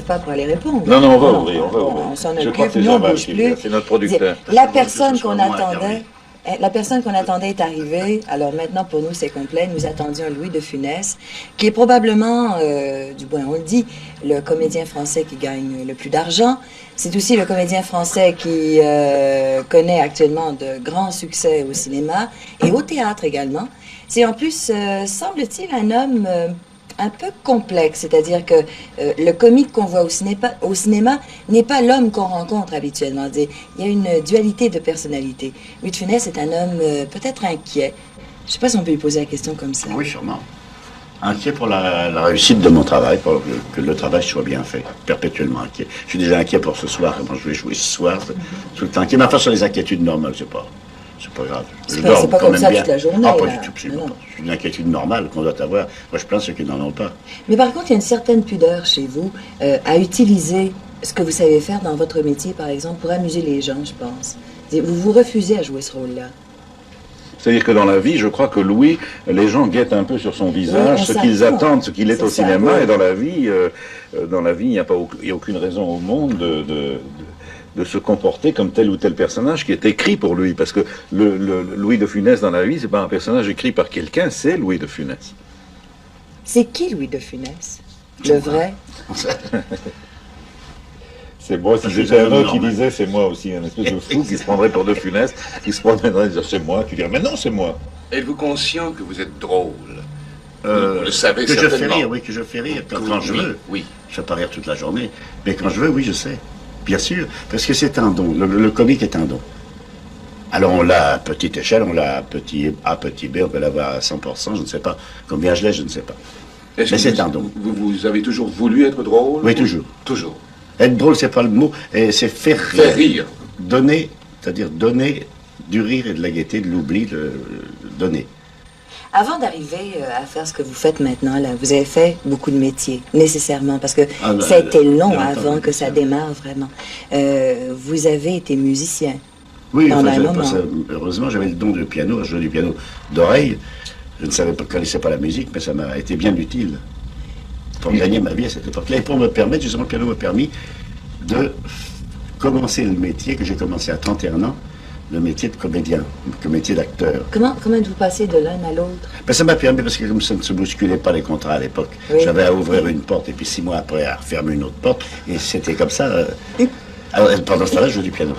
pas pour aller répondre. Non, non, on va ouvrir, on va ouvrir. On s'en Je crois occupe, que c'est nous on Jean-Val bouge qui plus. c'est notre producteur. La personne qu'on attendait... La personne qu'on attendait est arrivée. Alors maintenant, pour nous, c'est complet. Nous attendions Louis de Funès, qui est probablement, du moins on le dit, le comédien français qui gagne le plus d'argent. C'est aussi le comédien français qui connaît actuellement de grands succès au cinéma et au théâtre également. C'est en plus, semble-t-il, un homme un peu complexe, c'est-à-dire que le comique qu'on voit au cinéma n'est pas l'homme qu'on rencontre habituellement. Il y a une dualité de personnalité. Louis de Funès est un homme peut-être inquiet. Je ne sais pas si on peut lui poser la question comme ça. Oui, sûrement. Inquiet pour la réussite de mon travail, pour que le travail soit bien fait. Perpétuellement inquiet. Je suis déjà inquiet pour ce soir, comment je vais jouer ce soir. Tout le temps inquiet. Mais enfin, sur les inquiétudes normales, c'est pas grave. C'est pas comme ça toute la journée. Ah, pas du tout, absolument pas. C'est une inquiétude normale qu'on doit avoir. Moi, je plains ceux qui n'en ont pas. Mais par contre, il y a une certaine pudeur chez vous à utiliser ce que vous savez faire dans votre métier, par exemple, pour amuser les gens, je pense. Vous vous refusez à jouer ce rôle-là. C'est-à-dire que dans la vie, je crois que Louis, les gens guettent un peu sur son visage, ce qu'ils attendent, ce qu'il est au cinéma, oui. Et dans la vie, il n'y a aucune raison au monde de se comporter comme tel ou tel personnage qui est écrit pour lui, parce que le Louis de Funès dans la vie, c'est pas un personnage écrit par quelqu'un, c'est Louis de Funès. C'est qui Louis de Funès? Le vrai? C'est moi, si j'étais un autre qui disait c'est moi aussi, un espèce de fou qui se prendrait pour de Funès, qui se prendrait et dirait c'est moi, tu dirais mais non c'est moi. Êtes-vous conscient que vous êtes drôle? Vous le savez que certainement. Je fais rire, oui, que je fais rire quand je veux. Oui. Je fais pas rire toute la journée, mais quand je veux, oui, je sais. Bien sûr, parce que c'est un don. Le comique est un don. Alors on l'a à petite échelle, on l'a à petit B, on peut l'avoir à 100%, je ne sais pas. Combien je l'ai, je ne sais pas. Mais c'est un don. Vous avez toujours voulu être drôle? Oui, toujours. Toujours. Être drôle, c'est pas le mot, c'est faire rire. Faire rire. Donner, c'est-à-dire donner du rire et de la gaieté, de l'oubli, donner. Avant d'arriver à faire ce que vous faites maintenant, là, vous avez fait beaucoup de métiers, nécessairement, parce que ça a été long avant que ça démarre vraiment. Vous avez été musicien. Oui, enfin, heureusement, j'avais le don du piano, je jouais du piano d'oreille. Je ne connaissais pas la musique, mais ça m'a été bien utile pour gagner ma vie à cette époque-là. Et pour me permettre, justement, le piano m'a permis de commencer le métier que j'ai commencé à 31 ans, le métier de comédien, le métier d'acteur. Comment êtes-vous passé de l'un à l'autre? Ben, ça m'a permis, parce que comme ça ne se bousculait pas les contrats à l'époque, oui. J'avais à ouvrir une porte et puis 6 mois après à refermer une autre porte, et c'était comme ça. Alors, pendant ce temps-là, je jouais du piano.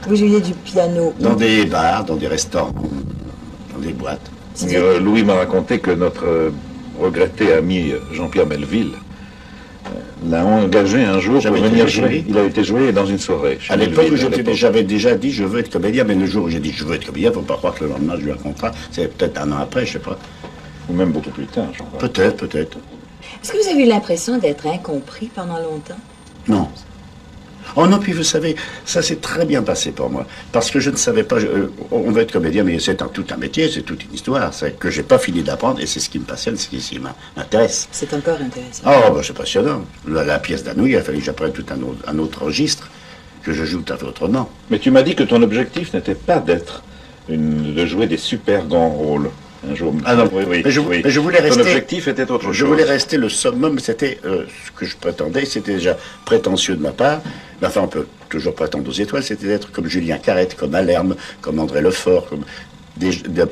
Vous jouiez du piano? Dans des bars, dans des restaurants, dans des boîtes. Louis m'a raconté que notre regretté ami Jean-Pierre Melville l'a engagé un jour pour venir jouer. Il a été joué dans une soirée. À l'époque où j'avais déjà dit je veux être comédien, mais le jour où j'ai dit je veux être comédien, il ne faut pas croire que le lendemain j'ai eu un contrat. C'est peut-être un an après, je ne sais pas. Ou même beaucoup plus tard, je crois. Peut-être. Est-ce que vous avez eu l'impression d'être incompris pendant longtemps? Non. Oh non, puis vous savez, ça s'est très bien passé pour moi. Parce que je ne savais pas, on veut être comédien, mais c'est tout un métier, c'est toute une histoire, c'est que j'ai pas fini d'apprendre, et c'est ce qui me passionne, c'est ce qui m'intéresse. C'est encore intéressant. Oh, ben, c'est passionnant. La pièce d'Anouilh, il a fallu que j'apprenne tout un autre registre, que je joue tout à fait autrement. Mais tu m'as dit que ton objectif n'était pas de jouer des super grands rôles. Un jour. Ah non, oui. Mais je voulais rester. Ton objectif était autre chose. Je voulais rester le summum, c'était ce que je prétendais, c'était déjà prétentieux de ma part. Mais enfin, on peut toujours prétendre aux étoiles, c'était d'être comme Julien Carrette, comme Malherbe, comme André Lefort, comme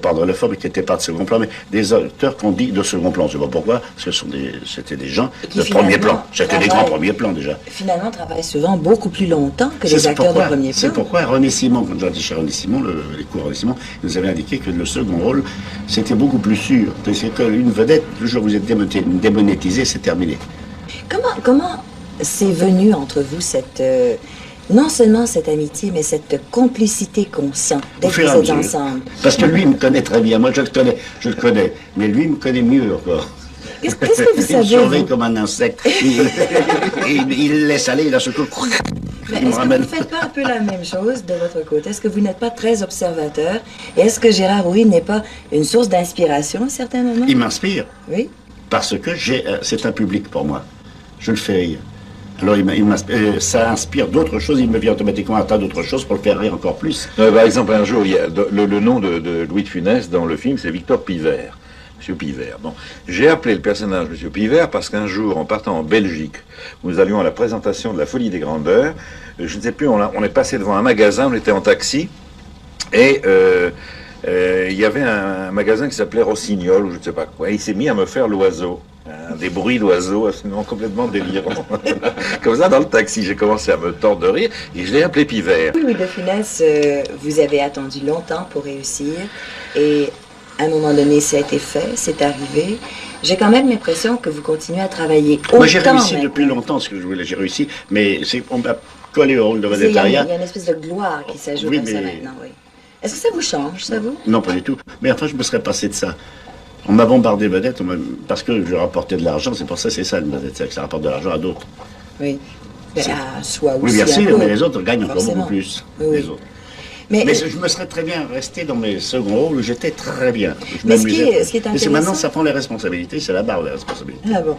pas André Lefort, mais qui n'étaient pas de second plan, mais des auteurs qu'on dit de second plan. Je ne sais pas pourquoi, parce que c'était des gens de premier plan. C'était des grands premiers plans déjà. Finalement, travaillent souvent beaucoup plus longtemps que les acteurs de premier plan. C'est pourquoi René Simon, quand j'ai dit chez René Simon, les cours René Simon, nous avait indiqué que le second rôle, c'était beaucoup plus sûr. C'est qu'une vedette, le jour où vous êtes démonétisé, c'est terminé. Comment c'est venu entre vous cette... non seulement cette amitié, mais cette complicité qu'on sent dès que vous êtes ensemble. Parce que lui, il me connaît très bien. Moi, je le connais. Mais lui, il me connaît mieux encore. Qu'est-ce que vous savez? Il me surveille comme un insecte. Il laisse aller, il a ce coup. Mais est-ce que vous ne faites pas un peu la même chose de votre côté? Est-ce que vous n'êtes pas très observateur? Et est-ce que Gérard Rouy n'est pas une source d'inspiration à certains moments? Il m'inspire. Oui. Parce que c'est un public pour moi. Je le fais rire. Alors ça inspire d'autres choses, il me vient automatiquement un tas d'autres choses pour le faire rire encore plus. Par exemple, un jour, il y a le nom de Louis de Funès dans le film, c'est Victor Pivert. Monsieur Pivert. Bon, j'ai appelé le personnage Monsieur Pivert parce qu'un jour, en partant en Belgique, où nous allions à la présentation de la Folie des Grandeurs, je ne sais plus, on est passé devant un magasin, on était en taxi, et il y avait un magasin qui s'appelait Rossignol, ou je ne sais pas quoi, et il s'est mis à me faire l'oiseau. Des bruits d'oiseaux absolument complètement délirants. Comme ça, dans le taxi, j'ai commencé à me tordre de rire et je l'ai appelé Pivert. Oui, Louis de Funès, vous avez attendu longtemps pour réussir et à un moment donné, ça a été fait, c'est arrivé. J'ai quand même l'impression que vous continuez à travailler autant. Moi, j'ai réussi maintenant. depuis longtemps ce que je voulais. J'ai réussi, mais on m'a collé au rôle de Il y a vedettariat. une espèce de gloire qui s'ajoute Oui, à ça mais- maintenant, oui. Est-ce que ça vous change, ça vous? Non, pas du tout. Mais enfin, je me serais passé de ça. On m'a bombardé vedette parce que je rapportais de l'argent. C'est pour ça, c'est ça une vedette, c'est que ça rapporte de l'argent à d'autres. Oui. Ben, à soi aussi. Oui, bien un sûr, peu. mais les autres gagnent encore Forcément. beaucoup plus. Oui, oui. Les autres. Mais, Mais je me serais très bien resté dans mes seconds rôles où j'étais très bien. Je Mais ce qui est- m'amusais. ce qui est Mais c'est maintenant, intéressant- ça prend les responsabilités, c'est la barre des responsabilités. ah bon,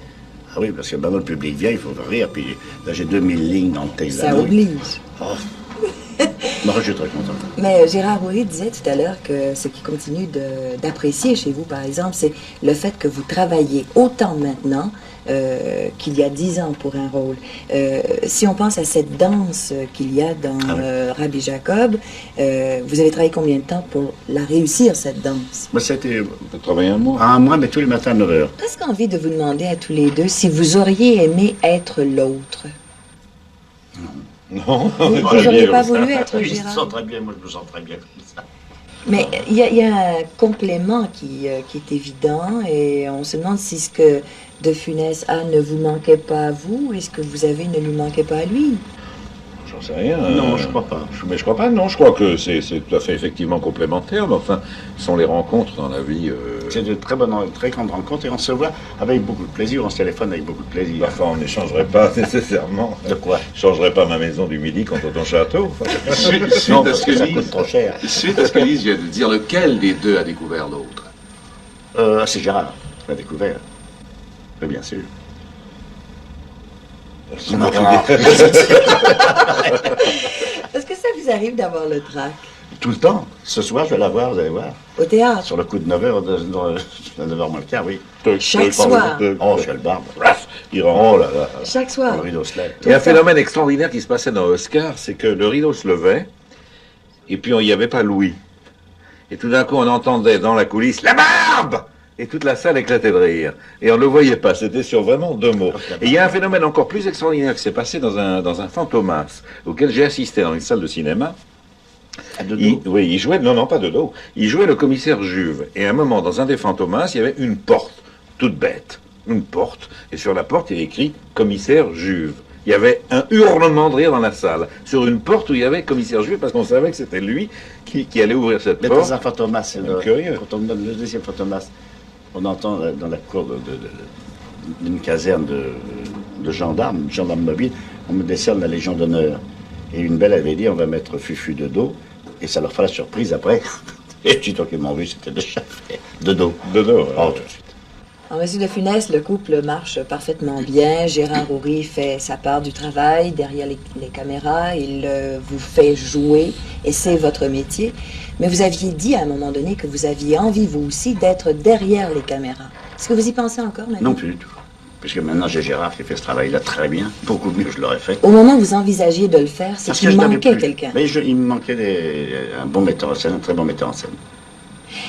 Ah oui, parce que maintenant le public vient, il faut rire, puis là j'ai 2000 lignes dans le texte. ça d'annonce. oblige. Oh. Moi, je suis très content. Mais Gérard Houry disait tout à l'heure que ce qui continue d'apprécier chez vous, par exemple, c'est le fait que vous travaillez autant maintenant qu'il y a 10 ans pour un rôle. Si on pense à cette danse qu'il y a dans Ah oui. Rabbi Jacob, vous avez travaillé combien de temps pour la réussir, cette danse? Moi, c'était On peut travailler un mois. un mois, mais tous les matins à 9h. Presque envie de vous demander à tous les deux si vous auriez aimé être l'autre. Non, Vous n'auriez pas voulu être Ils se Gérard? sentent très bien, moi je me sens très bien comme ça. Mais il y a un complément qui est évident et on se demande si ce que De Funès a ne vous manquait pas à vous et ce que vous avez ne lui manquait pas à lui. j'en sais rien. Non, je crois pas. Mais je crois pas, non, je crois que c'est tout à fait effectivement complémentaire, mais enfin, ce sont les rencontres dans la vie. C'est de très grandes rencontres et on se voit avec beaucoup de plaisir, on se téléphone avec beaucoup de plaisir. Enfin, on n'échangerait pas nécessairement. De quoi? Je changerais pas ma maison du Midi contre ton château. Suite Non, à parce ce que ça que coûte trop cher. Suite à ce qu'Élise vient de dire, lequel des deux a découvert l'autre? C'est Gérard qui l'a découvert. Oui, bien sûr. C'est pas grave. Est-ce que ça vous arrive d'avoir le trac Tout le temps. Ce soir, je vais la voir, vous allez voir. au théâtre? Sur le coup de 9h, 9h moins le quart, oui. Chaque soir. Oh, je le barbe. Il rentre. Oh là là. Chaque soir. Le rideau se lève. Il y a un phénomène extraordinaire qui se passait dans Oscar, c'est que le rideau se levait, et puis il n'y avait pas Louis. Et tout d'un coup, on entendait dans la coulisse « La barbe !» Et toute la salle éclatait de rire. Et on ne le voyait pas, c'était sur vraiment 2 mots. Et il y a un phénomène encore plus extraordinaire qui s'est passé dans un Fantomas, auquel j'ai assisté dans une salle de cinéma. À deux dos. Oui, il jouait, non, pas de dos. Il jouait le commissaire Juve. Et à un moment, dans un des Fantomas, il y avait une porte, toute bête. Une porte. Et sur la porte, il y a écrit commissaire Juve. Il y avait un hurlement de rire dans la salle. Sur une porte où il y avait commissaire Juve, parce qu'on savait que c'était lui qui allait ouvrir cette Mais porte. dans un fantomas, c'est Curieux. quand on donne le deuxième fantomas, on entend dans la cour d'une caserne de gendarmes mobiles, on me décerne la Légion d'honneur. Et une belle avait dit, on va mettre Fufu de dos, et ça leur fera la surprise après. Et tout temps qu'ils m'ont vu, c'était de dos. De dos. Oh, tout de suite. En Monsieur de Funès, le couple marche parfaitement bien. Gérard Houry fait sa part du travail derrière les caméras. Il vous fait jouer et c'est votre métier. Mais vous aviez dit à un moment donné que vous aviez envie, vous aussi, d'être derrière les caméras. Est-ce que vous y pensez encore maintenant? Non plus du tout. Puisque maintenant j'ai Gérard qui fait ce travail-là très bien, beaucoup mieux que je l'aurais fait. Au moment où vous envisagiez de le faire, c'est Parce que qu'il je n'avais manquait plus. quelqu'un. Mais il me manquait un bon metteur en scène, un très bon metteur en scène.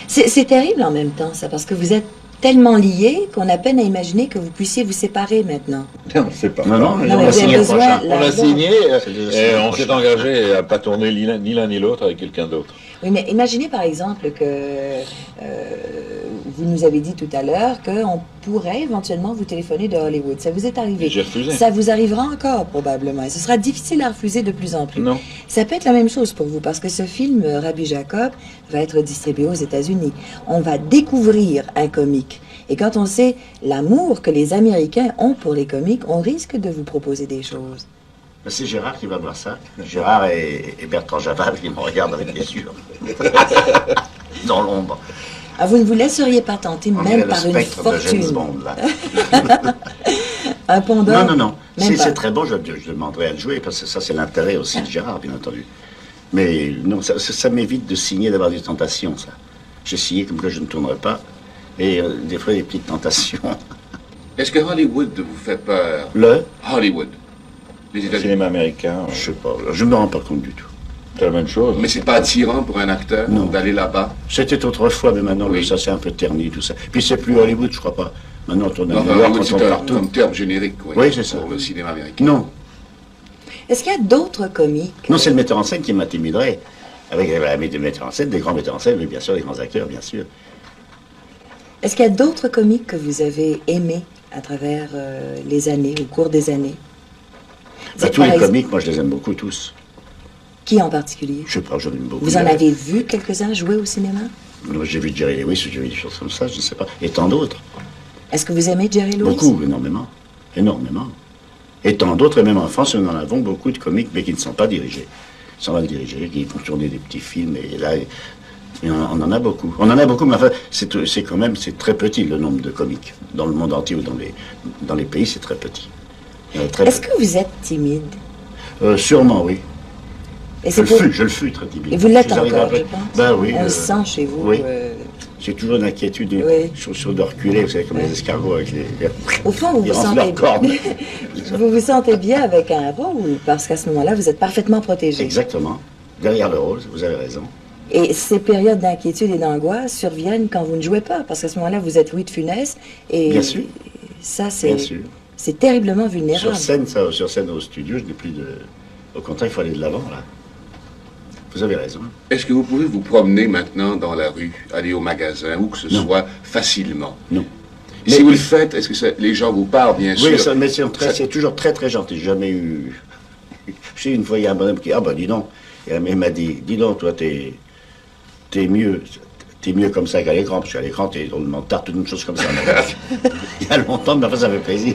C'est terrible en même temps, ça, parce que vous êtes tellement liés qu'on a peine à imaginer que vous puissiez vous séparer maintenant. Non, c'est pas. Non, mais on vous a avez signé le besoin, prochain. là. On a signé, C'est déjà et signé le on s'est prochain. engagé à pas tourner ni l'un ni l'autre avec quelqu'un d'autre. Oui, mais imaginez par exemple que vous nous avez dit tout à l'heure qu'on pourrait éventuellement vous téléphoner de Hollywood. Ça vous est arrivé. Et j'ai refusé. Ça vous arrivera encore probablement. Et ce sera difficile à refuser de plus en plus. Non. Ça peut être la même chose pour vous parce que ce film, Rabbi Jacob, va être distribué aux États-Unis. On va découvrir un comique. Et quand on sait l'amour que les Américains ont pour les comiques, on risque de vous proposer des choses. Mais c'est Gérard qui va voir ça. Gérard et Bertrand Javal qui me regardent avec des yeux. Dans l'ombre. Ah, vous ne vous laisseriez pas tenter On même dirait le par une spectre de James fortune. Bond, là. Un pont d'or? Non. Même Si pas. c'est très bon, je demanderai à le jouer, parce que ça, c'est l'intérêt aussi de Gérard, bien entendu. Mais non, ça m'évite de signer, d'avoir des tentations, ça. J'ai signé comme que je ne tournerai pas. Et des fois, des petites tentations. Est-ce que Hollywood vous fait peur? Le Hollywood. Les Le États-Unis. cinéma américain, Je sais pas, je me rends pas compte du tout. c'est la même chose. Mais c'est pas attirant pour un acteur Non. d'aller là-bas? C'était autrefois, mais maintenant, Oui. ça c'est un peu terni, tout ça. Puis c'est plus Hollywood, je crois pas. Maintenant, on tourne à Non, New York, Hollywood, on c'est tourne un partout. comme terme générique, Oui, c'est ça. pour le cinéma américain. Non, Est-ce qu'il y a d'autres comiques? non, c'est le metteur en scène qui m'intimiderait. Avec des metteurs en scène, des grands metteurs en scène, mais bien sûr, des grands acteurs, bien sûr. Est-ce qu'il y a d'autres comiques que vous avez aimés à travers les années, au cours des années? Bah, tous Par les exemple, comiques, moi, je les aime beaucoup tous. Qui en particulier? Je sais pas, j'en aime beaucoup. Vous en avez vu quelques-uns jouer au cinéma? Moi, j'ai vu Jerry Lewis, j'ai vu des choses comme ça, je ne sais pas. Et tant d'autres. Est-ce que vous aimez Jerry Lewis? Beaucoup, énormément. Énormément. Et tant d'autres, et même en France, nous en avons beaucoup de comiques, mais qui ne sont pas dirigés. Ils sont mal dirigés, qui font tourner des petits films, et là, on en a beaucoup. On en a beaucoup, mais enfin, c'est quand même, c'est très petit le nombre de comiques. Dans le monde entier ou dans les pays, c'est très petit. Est-ce que vous êtes timide? Sûrement, oui. Et Je c'est le fus très timide. Et vous l'êtes Je vous arrive encore, à peu- je pense. Ben oui. On le sent chez vous. Oui. J'ai toujours une inquiétude, Oui. sur de reculer, vous savez, comme Oui. les escargots avec les... Au fond, vous Ils vous rentrent sentez leurs cornes. vous vous sentez bien avec un rôle, parce qu'à ce moment-là, vous êtes parfaitement protégé. Exactement. Derrière le rôle, vous avez raison. Et ces périodes d'inquiétude et d'angoisse surviennent quand vous ne jouez pas, parce qu'à ce moment-là, vous êtes Louis de Funès, et Bien sûr. ça, Bien sûr. c'est terriblement vulnérable. Sur scène au studio, je n'ai plus de... Au contraire, il faut aller de l'avant, là. Vous avez raison. Est-ce que vous pouvez vous promener maintenant dans la rue, aller au magasin, où que ce Non. soit, facilement? Non. Si vous le faites, est-ce que les gens vous parlent, bien sûr? Oui, mais c'est toujours très, très gentil. J'ai jamais eu... Je sais, une fois, il y a un bonhomme qui... Ah ben, dis donc. Il m'a dit, dis donc, toi, t'es mieux... T'es mieux comme ça qu'à l'écran, parce qu'à l'écran, t'es drôlement tarte, une chose comme ça. Il y a longtemps, mais enfin, ça fait plaisir.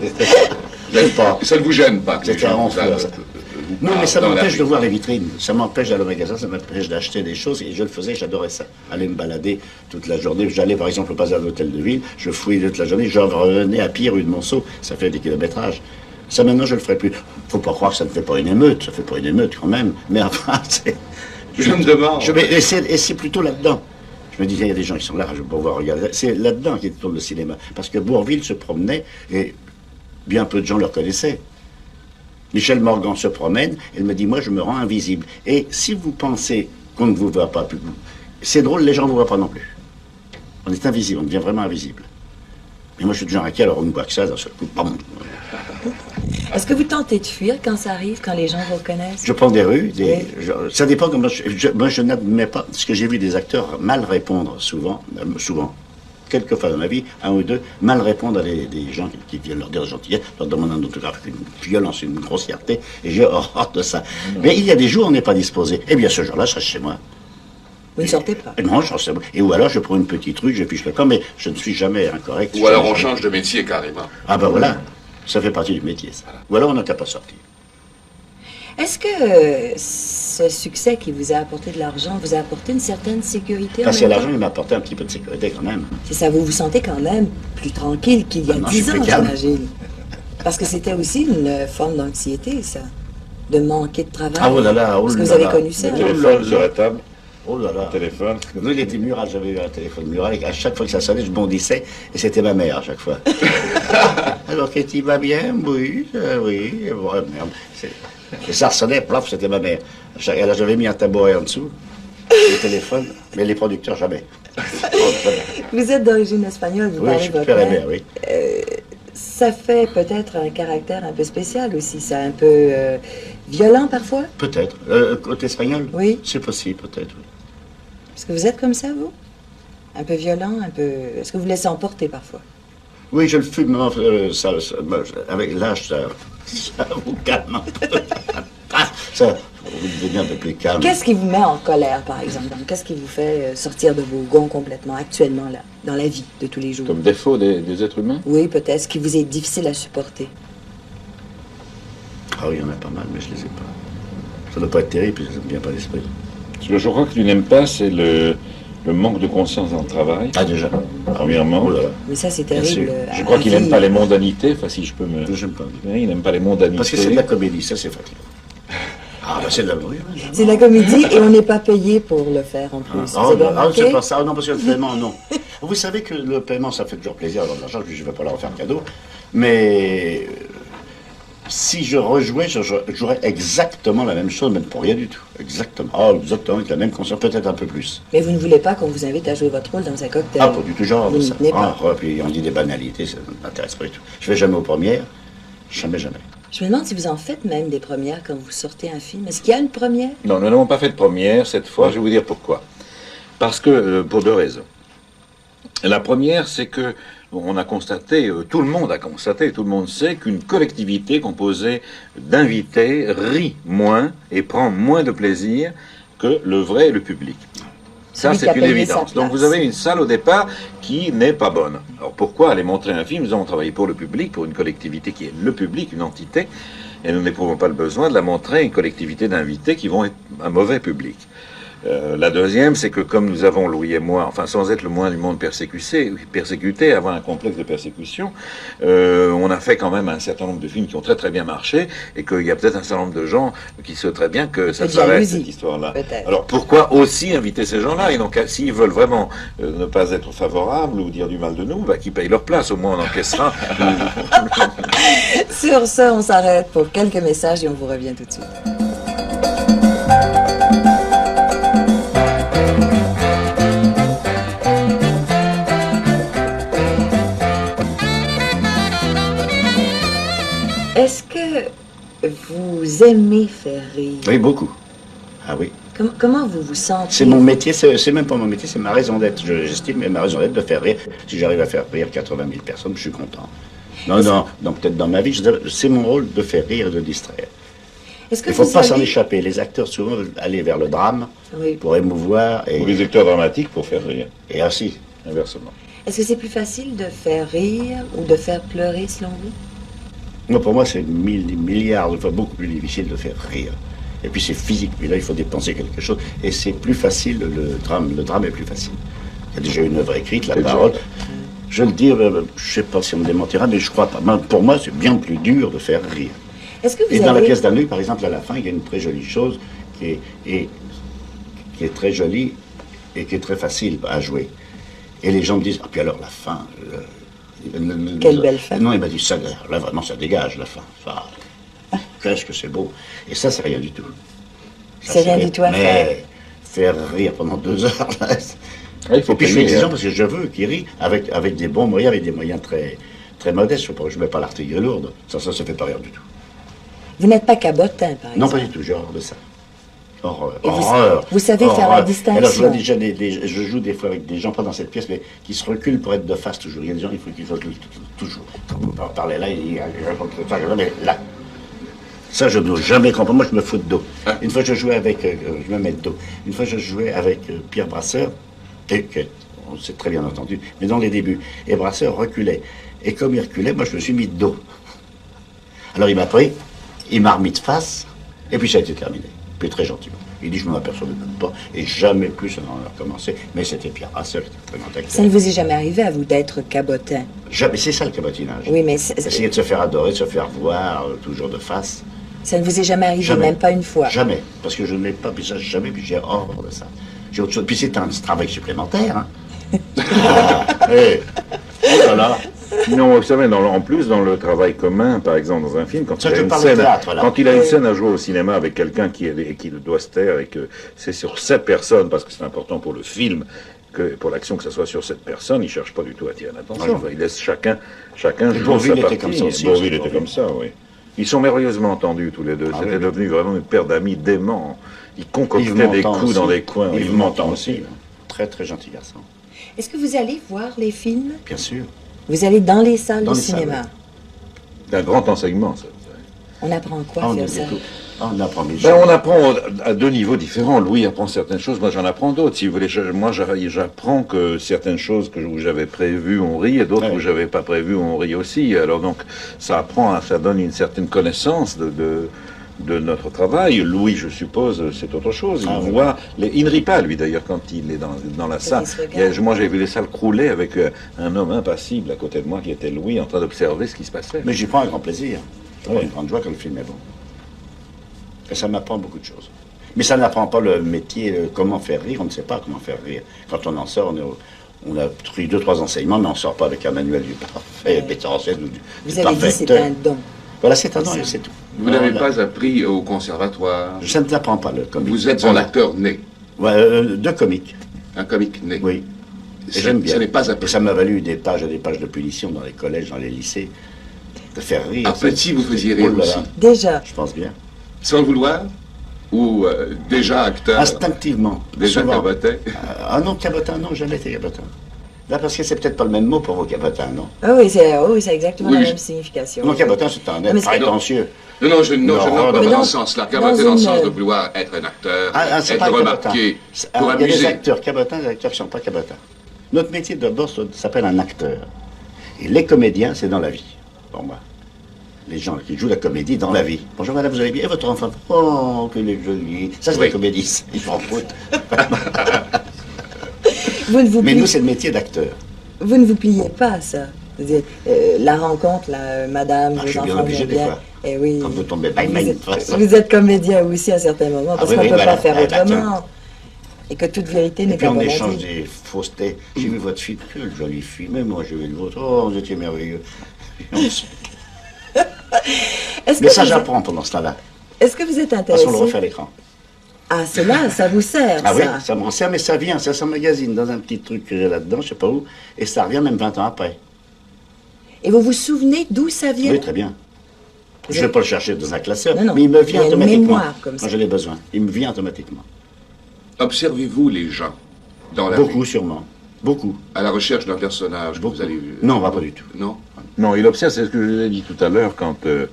Ça ne vous gêne pas que les C'était gens un fleur, ça. vous Non, mais parlent ça dans la m'empêche rue? de voir les vitrines. Ça m'empêche d'aller au magasin, ça m'empêche d'acheter des choses. Et je le faisais, j'adorais ça. Aller me balader toute la journée. J'allais, par exemple, au Bazar de l'Hôtel de Ville. Je fouillais toute la journée. Je revenais à pied rue de Monceau. Ça fait des kilométrages. Ça, maintenant, je le ferai plus. Faut pas croire que ça ne fait pas une émeute. Ça fait pas une émeute, quand même. Mais enfin, c'est... Je me demande. Et c'est plutôt là-dedans. Je me disais, il y a des gens qui sont là, je vais pouvoir regarder. C'est là-dedans qu'il tourne le cinéma. Parce que Bourvil se promenait et bien peu de gens le reconnaissaient. Michel Morgan se promène, elle me dit, moi je me rends invisible. Et si vous pensez qu'on ne vous voit pas plus, c'est drôle, les gens ne vous voient pas non plus. On est invisible, on devient vraiment invisible. Mais moi je suis du genre inquiet, alors on ne voit que ça d'un seul coup. Bam. Est-ce que vous tentez de fuir quand ça arrive, quand les gens vous reconnaissent? Je prends des rues, Oui. ça dépend comment moi je n'admets pas, parce que j'ai vu des acteurs mal répondre souvent, quelques fois dans ma vie, un ou deux, mal répondre à des gens qui viennent leur dire gentillesse, leur demander un autographe, une violence, une grossièreté, et j'ai horreur de ça. Mais il y a des jours où on n'est pas disposé. Eh bien ce jour-là, je reste chez moi. Vous ne sortez pas. Non, je reste chez moi. Et ou alors je prends une petite rue, je fiche le camp, mais je ne suis jamais incorrect. Ou alors on change de métier carrément. Ah ben voilà, ça fait partie du métier, ça. Ou alors on n'a qu'à pas sortir. Est-ce que ce succès qui vous a apporté de l'argent vous a apporté une certaine sécurité en Parce que même l'argent, temps? il m'a apporté un petit peu de sécurité quand même. C'est ça, vous vous sentez quand même plus tranquille qu'il y a Ah non, 10 je suis ans, plus calme. j'imagine. Parce que c'était aussi une forme d'anxiété, ça. De manquer de travail. Ah oh là là, oh Parce que là vous avez là. connu ça. Le Oh téléphone là sur là. la table, Oh là là. téléphone. Nous, il était mural, j'avais eu un téléphone mural, et à chaque fois que ça sonnait, je bondissais, et c'était ma mère à chaque fois. Alors, Katie va bien? Oui, oui, et voilà, merde. Et ça sonnait, plaf, c'était ma mère. Alors, j'avais mis un tabouret en dessous, le téléphone, mais les producteurs, jamais. Oh, jamais. Vous êtes d'origine espagnole, vous Oui, parlez je suis votre père et mère. mère, oui. Ça fait peut-être un caractère un peu spécial aussi, ça, un peu violent parfois? Peut-être. Côté espagnol? Oui. C'est possible, peut-être, oui. Est-ce que vous êtes comme ça, vous? Un peu violent, un peu... Est-ce que vous laissez emporter parfois? Oui, je le fume, moi, avec l'âge, ça vous calme un peu. Ça, vous devenez un peu plus calme. Qu'est-ce qui vous met en colère, par exemple? Qu'est-ce qui vous fait sortir de vos gonds complètement, actuellement, là, dans la vie de tous les jours? Comme défaut des êtres humains. Oui, peut-être. Ce qui vous est difficile à supporter. Ah oui, il y en a pas mal, mais je les ai pas. Ça ne doit pas être terrible, puis ça ne me vient pas à l'esprit. Ce que je crois que tu n'aimes pas, c'est le manque de conscience dans le travail. Ah, déjà. Premièrement. Oh là là. Mais ça, c'est Bien terrible. sûr. Je crois qu'il n'aime vivre. pas les mondanités, enfin si je peux me... J'aime pas. Il n'aime pas les mondanités. Parce que c'est de la comédie, ça c'est fatigant. Ah, bah c'est de la... Oui, oui, C'est de la comédie et on n'est pas payé pour le faire en plus. Ah, Vous avez ah, remarqué? c'est pas ça. Ah, non, parce que tellement, non. Vous savez que le paiement, ça fait toujours plaisir dans l'argent, je ne vais pas leur faire cadeau, mais si je rejouais, je jouerais exactement la même chose, même pour rien du tout. Exactement. Ah, exactement, avec la même conscience, peut-être un peu plus. Mais vous ne voulez pas qu'on vous invite à jouer votre rôle dans un cocktail? Ah, pas du tout, genre Vous de n'y ça. tenez pas. Ah, puis on dit des banalités, ça ne m'intéresse pas du tout. Je vais jamais aux premières, jamais, jamais. Je me demande si vous en faites même des premières quand vous sortez un film. Est-ce qu'il y a une première? Non, nous n'avons pas fait de première cette fois, je vais vous dire pourquoi. Parce que, pour deux raisons. La première, c'est que on a constaté, tout le monde a constaté, tout le monde sait qu'une collectivité composée d'invités rit moins et prend moins de plaisir que le vrai et le public. Ça, Celui qui a c'est une payé évidence. sa Donc place. vous avez une salle au départ qui n'est pas bonne. Alors pourquoi aller montrer un film? Nous avons travaillé pour le public, pour une collectivité qui est le public, une entité, et nous n'éprouvons pas le besoin de la montrer à une collectivité d'invités qui vont être un mauvais public. La deuxième, c'est que comme nous avons, Louis et moi, enfin sans être le moins du monde persécuté, avoir un complexe de persécution, on a fait quand même un certain nombre de films qui ont très très bien marché, et qu'il y a peut-être un certain nombre de gens qui souhaiteraient bien que ça Peut-être s'arrête, jalousie, cette histoire-là. peut-être. Alors pourquoi aussi inviter ces gens-là? Et donc s'ils veulent vraiment ne pas être favorables ou dire du mal de nous, bah, qu'ils payent leur place, au moins on encaissera. Sur ça, on s'arrête pour quelques messages et on vous revient tout de suite. Est-ce que vous aimez faire rire? Oui, beaucoup. Ah oui. Comment vous vous sentez? C'est mon métier, c'est même pas mon métier, c'est ma raison d'être. J'estime ma raison d'être de faire rire. Si j'arrive à faire rire 80 000 personnes, je suis content. Non, peut-être dans ma vie, c'est mon rôle de faire rire et de distraire. Est-ce que Il ne faut vous pas s'en savez- échapper. Les acteurs souvent veulent aller vers le drame Oui. pour émouvoir Ou les acteurs dramatiques pour faire rire, et ainsi. inversement. Est-ce que c'est plus facile de faire rire ou de faire pleurer selon vous? Moi, pour moi, c'est milliards de fois beaucoup plus difficile de faire rire. Et puis c'est physique, puis là il faut dépenser quelque chose. Et c'est plus facile, le drame est plus facile. Il y a déjà une œuvre écrite, la Quel parole. genre? Je le dis, je ne sais pas si on me démentira, mais je crois pas. Pour moi, c'est bien plus dur de faire rire. Est-ce que vous Et dans la avez... pièce d'Anne, par exemple, à la fin, il y a une très jolie chose qui est très jolie et qui est très facile à jouer. Et les gens me disent, ah puis alors la fin... Quelle belle fin. Non, il m'a dit, ça, là vraiment, ça dégage la fin. Ça, qu'est-ce que c'est beau. Et ça, c'est rien du tout. Ça, C'est rien du tout à mais faire rire pendant 2 heures, là, Ah, il faut et puis je suis payer, exigeant hein. parce que je veux qu'ils rient avec des bons moyens, avec des moyens très, très modestes. Je ne mets pas l'artillerie lourde. Ça ne se fait pas rire du tout. Vous n'êtes pas cabotin, par exemple? Non, pas du tout, j'ai horreur de ça. Horreur. Et vous- Horreur. vous savez faire la Horreur. distinction. Alors, je vois déjà je joue des fois avec des gens, pas dans cette pièce, mais qui se reculent pour être de face toujours. Il y a des gens, il faut qu'ils soient toujours. On peut parler là, mais là. Ça, je ne dois jamais comprendre. Moi, je me fous de dos. Une fois, je jouais avec... je me mets de dos. Une fois, je jouais avec Pierre Brasseur, on s'est très bien entendu, mais dans les débuts. Et Brasseur reculait. Et comme il reculait, moi, je me suis mis de dos. Alors, il m'a pris, il m'a remis de face, et puis ça a été terminé. Puis très gentiment. Il dit, je ne m'en apercevais même pas, et jamais plus ça n'en a recommencé. Mais c'était Pierre Brasseur, qui était un très grand acteur. Ça ne vous est jamais arrivé à vous d'être cabotin? Jamais, c'est ça le cabotinage. Oui, mais Essayer de se faire adorer, de se faire voir, toujours de face. ça ne vous est jamais arrivé, Jamais. même pas une fois? Jamais, parce que je n'ai pas, puis ça, jamais, puis j'ai horreur de ça. J'ai autre chose. Puis c'est un travail supplémentaire. Hein. Oh là là. Non, vous savez, en plus, dans le travail commun, par exemple, dans un film, quand Ça, il a je une parle de scène, théâtre, là. quand il a une scène à jouer au cinéma avec quelqu'un qui doit se taire et que c'est sur 7 personnes, parce que c'est important pour le film, que pour l'action que ça soit sur 7 personnes, il cherche pas du tout à attirer l'attention. Ah, Il laisse chacun jouer Bourvil sa était partie. comme ça aussi, Bourvil aussi, était Bourvil. comme ça, oui. Ils sont merveilleusement entendus tous les deux. Ah, C'était oui. devenu vraiment une paire d'amis déments. Ils concoctaient Yves des Montand coups aussi. dans les coins. Yves Montand aussi. Très très gentil garçon. Est-ce que vous allez voir les films? Bien sûr. Vous allez dans les salles Dans de les salles, cinéma? C'est un grand enseignement, ça. On apprend quoi Ah, à on, faire ça? on apprend mille Ben, choses. on apprend à 2 niveaux différents. Louis apprend certaines choses, moi j'en apprends d'autres. Si vous voulez, moi j'apprends que certaines choses où j'avais prévues on rit et d'autres Ouais. où j'avais pas prévu on rit aussi. Alors donc ça donne une certaine connaissance de notre travail. Louis, je suppose, c'est autre chose. Il Ah, oui. voit, il ne rit pas lui d'ailleurs quand il est dans la salle. se regarde. Moi j'ai vu les salles crouler avec un homme impassible à côté de moi qui était Louis en train d'observer ce qui se passait. Mais j'y prends un grand plaisir. Je prends Oui. une grande joie quand le film est bon. Et ça m'apprend beaucoup de choses. Mais ça n'apprend pas le métier, comment faire rire. On ne sait pas comment faire rire. Quand on en sort, On a pris 2-3 enseignements, mais on ne sort pas avec un manuel du parfait metteur en scène ou du Vous avez parfait dit c'est acteur. un don. Voilà, c'est un don et c'est tout. Vous n'avez Voilà. pas appris au conservatoire. Je ne t'apprends pas le comique. Vous êtes un acteur né, Ouais, de comique, un comique né. oui. Et Ça- j'aime bien. ça n'est pas Et appris. ça m'a valu des pages et des pages de punition dans les collèges, dans les lycées, de faire rire. À petit, vous faisiez rire Oh là là, aussi. Déjà, je pense bien. Sans le vouloir. Ou déjà acteur. Instinctivement. Déjà souvent. cabotin. Ah non, cabotin, non, jamais été cabotin. Là, parce que c'est peut-être pas le même mot pour vos cabotins, non? ah oui, c'est exactement Oui, la je- même signification. Non, cabotin, c'est un mais être c'est- prétentieux. Non, je Non, n'en non, pas mais dans dans- ce sens-là. dans Cabotin dans le une- sens de vouloir être un acteur, C'est être pas un remarqué, cabotin. pour Il y a des amuser. acteurs cabotins, des acteurs qui ne sont pas cabotins. Notre métier d'abord s'appelle un acteur. Et les comédiens, c'est dans la vie, pour moi. Les gens qui jouent la comédie dans la vie. Bonjour madame, vous allez bien? Et votre enfant? Oh, qu'il est joli. Ça, c'est Oui. la comédie, ils s'en foutent. Vous ne vous, Mais pliez, nous, c'est le métier d'acteur. vous ne vous pliez pas à ça. C'est-à-dire, la rencontre, là, madame, Ah, vos je suis bien enfants obligé vont des bien. fois. Eh oui. Quand vous tombez bang, bang, de toute façon. vous êtes comédien aussi à certains moments, parce oui, qu'on oui, ne peut voilà. pas faire Ah, d'accord. autrement. Et que toute vérité Et n'est puis pas on bonne à échange dire. des faussetés. J'ai vu votre fille, quelle jolie fille. Mais moi, j'ai vu le vôtre. Oh, vous étiez merveilleux. Et on se- Est-ce Mais que ça, vous- j'apprends pendant ce temps-là. Est-ce que vous êtes Parce intéressé? qu'on le refait à l'écran. Ah, cela, ça vous sert, Ah oui, ça. ça m'en sert, mais ça vient, ça s'emmagasine dans un petit truc que j'ai là-dedans, je sais pas où, et ça revient même 20 ans après. Et vous vous souvenez d'où ça vient? Oui, très bien. Vous Je ne vais êtes- pas le chercher dans un classeur, Non, non, mais il me il y vient a une automatiquement mémoire comme ça. quand je l'ai besoin. Il me vient automatiquement. Observez-vous les gens dans la Beaucoup, vie, sûrement. Beaucoup. à la recherche d'un personnage que Beaucoup. vous allez... Non, pas du tout. Non. Non, il observe, c'est ce que je vous ai dit tout à l'heure, quand que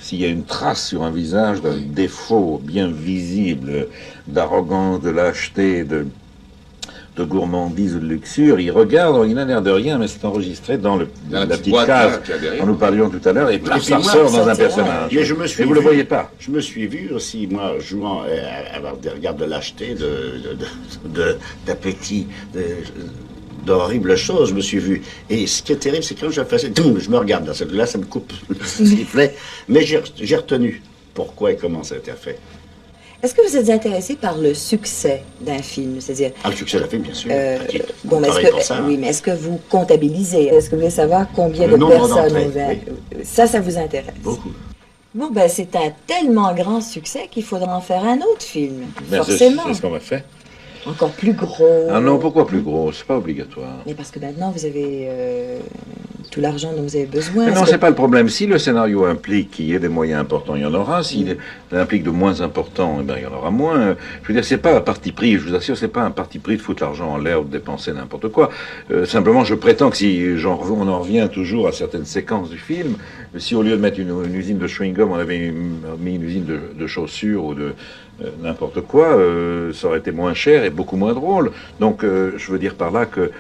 s'il y a une trace sur un visage d'un défaut bien visible, d'arrogance, de lâcheté, de gourmandise ou de luxure, il regarde, il n'a l'air de rien, mais c'est enregistré dans Dans la la petite boîte case qu'il y a derrière. dont nous parlions tout à l'heure, et puis ça moi, ressort ça dans un tient. personnage. Mais je me suis Et vous ne le vu- voyez pas. Je me suis vu aussi, moi, jouant, avoir des regards de lâcheté, d'appétit, d'horribles choses, je me suis vu. Et ce qui est terrible, c'est que quand je faisais, je me regarde, là, ça me coupe le sifflet, mais j'ai retenu pourquoi et comment ça a été fait. Est-ce que vous êtes intéressé par le succès d'un film? C'est-à-dire, Ah, le succès de la film, bien sûr. bon, mais est-ce Travaille pour ça, que, hein. oui, mais est-ce que vous comptabilisez? Est-ce que vous voulez savoir combien Le de nombre personnes d'entrées, ont vu? oui. Ça vous intéresse? Beaucoup. Bon, ben, c'est un tellement grand succès qu'il faudra en faire un autre film, Ben, forcément. c'est ce qu'on va faire. Encore plus gros. Ah non, pourquoi plus gros? C'est pas obligatoire. Mais parce que maintenant, vous avez tout l'argent dont vous avez besoin. Mais non, Est-ce que- c'est pas le problème. Si le scénario implique qu'il y ait des moyens importants, il y en aura. S'il implique de moins importants, eh ben, il y en aura moins. Je veux dire, c'est pas un parti pris, je vous assure, c'est pas un parti pris de foutre l'argent en l'air ou de dépenser n'importe quoi. Simplement, je prétends que si on en revient toujours à certaines séquences du film, si au lieu de mettre une usine de chewing-gum, on avait mis une usine de chaussures ou de n'importe quoi, ça aurait été moins cher et beaucoup moins drôle. Donc, je veux dire par là que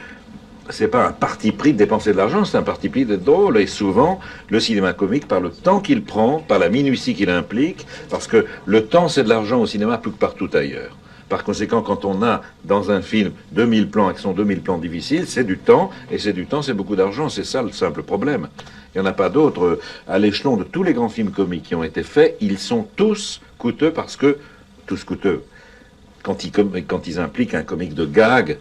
c'est pas un parti pris de dépenser de l'argent, c'est un parti pris d'être drôle. Et souvent, le cinéma comique, par le temps qu'il prend, par la minutie qu'il implique, parce que le temps, c'est de l'argent au cinéma plus que partout ailleurs. Par conséquent, quand on a dans un film 2000 plans, qui sont 2000 plans difficiles, c'est du temps, et c'est du temps, c'est beaucoup d'argent. C'est ça le simple problème. Il n'y en a pas d'autres. À l'échelon de tous les grands films comiques qui ont été faits, ils sont tous coûteux parce que... tous coûteux. Quand ils impliquent un comique de gag,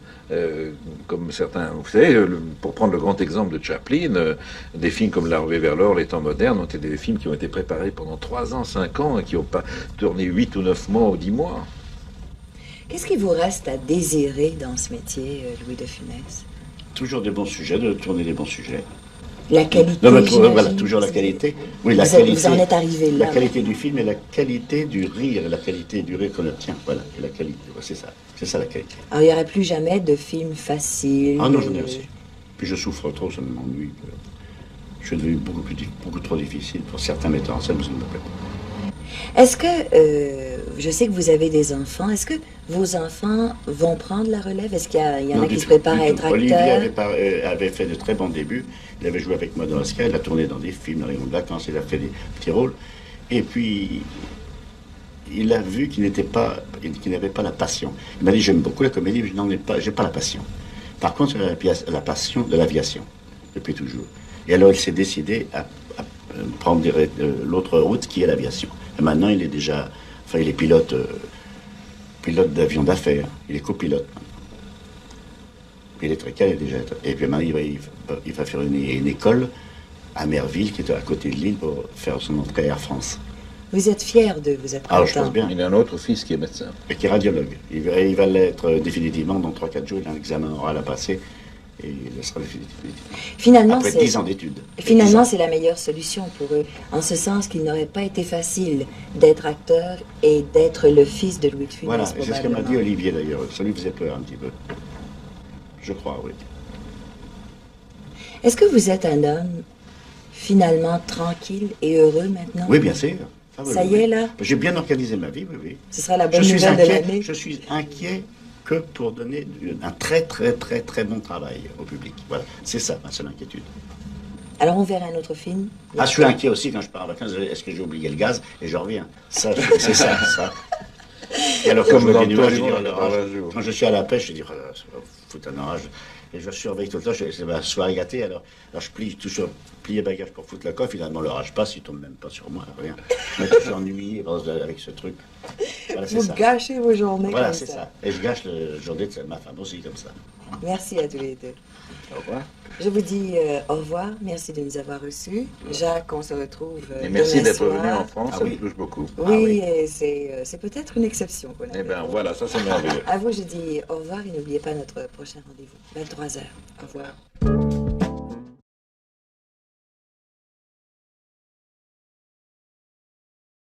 comme certains, vous savez, pour prendre le grand exemple de Chaplin, des films comme L'arrivée vers l'or, Les temps modernes, ont été des films qui ont été préparés pendant 3 ans, 5 ans, et qui n'ont pas tourné 8 ou 9 mois ou 10 mois. Qu'est-ce qui vous reste à désirer dans ce métier, Louis de Funès? Toujours des bons sujets, de tourner des bons sujets. La qualité, Non, mais j'imagine. voilà, toujours la qualité. Oui, la Vous qualité. vous en êtes arrivé là. La qualité du film et la qualité du rire, la qualité du rire qu'on obtient. Voilà, et la qualité, ouais, c'est ça. C'est ça la qualité. Alors, il n'y aurait plus jamais de film facile. Ah non, j'en ai aussi. Puis je souffre trop, ça m'ennuie. Je suis devenu beaucoup trop difficile pour certains metteurs en scène, mais ça ne me plaît pas. Est-ce que, je sais que vous avez des enfants, est-ce que vos enfants vont prendre la relève? Est-ce qu'il y en Non, a du qui se tout, préparent du à tout. être Olivier acteurs? avait fait de très bons débuts. Il avait joué avec moi dans Oscar, il a tourné dans des films, dans les grandes vacances, il a fait des petits rôles. Et puis, il a vu qu'il n'avait pas la passion. Il m'a dit, j'aime beaucoup la comédie, mais je n'en ai pas, j'ai pas la passion. Par contre, j'ai la passion de l'aviation, depuis toujours. Et alors, il s'est décidé à prendre l'autre route qui est l'aviation. Et maintenant, il est déjà, enfin, il est pilote d'avion d'affaires. Il est copilote. Il est très calme déjà. Et puis maintenant, il va faire une école à Merville, qui est à côté de Lille, pour faire son entrée à Air France. Vous êtes fier de vous être Ah, je content. pense bien. Il a un autre fils qui est médecin. Et qui est radiologue. Il va l'être définitivement dans 3-4 jours. Il a un examen oral à passer et il le sera définitivement. Finalement, Après 10 ans d'études. Finalement, c'est la meilleure solution pour eux, en ce sens qu'il n'aurait pas été facile d'être acteur et d'être le fils de Louis de Funès. Voilà, c'est ce que m'a probablement. dit Olivier d'ailleurs. Ça lui faisait peur un petit peu. Je crois, oui. Est-ce que vous êtes un homme finalement tranquille et heureux maintenant? Oui, bien sûr. Ah, oui, Ça oui, y est, oui. là? J'ai bien organisé ma vie, oui, oui. Ce sera la bonne nouvelle de l'année. Je suis inquiet que pour donner un très, très, très, très bon travail au public. Voilà, c'est ça ma seule inquiétude. Alors on verra un autre film. Ah, je suis inquiet aussi quand je pars en vacances. Est-ce que j'ai oublié le gaz et je reviens? Ça, c'est ça, ça. Et alors, quand Comme je me dans dis nuage, je Tony, dis, oh, on l'orage. aura un jour. Quand je suis à la pêche, je dis, oh, là, ça va foutre un orage. Et je surveille tout le temps, c'est ma soirée gâtée, alors je plie toujours, plier bagage pour foutre le coffre, finalement l'orage passe, il tombe même pas sur moi, rien. Je me suis ennuyé avec ce truc. Voilà, c'est Vous ça. gâchez vos journées Voilà, comme c'est ça. ça. Et je gâche la journée de ma femme aussi, comme ça. Merci à tous les deux. Au revoir. Je vous dis au revoir. Merci de nous avoir reçus. Jacques, on se retrouve Et merci demain d'être soir. venu en France, Ah ça oui. me touche beaucoup. Oui, Ah oui. et c'est peut-être une exception qu'on a. Eh bien voilà, ça c'est merveilleux. À vous, je dis au revoir et n'oubliez pas notre prochain rendez-vous, 23h. Au revoir.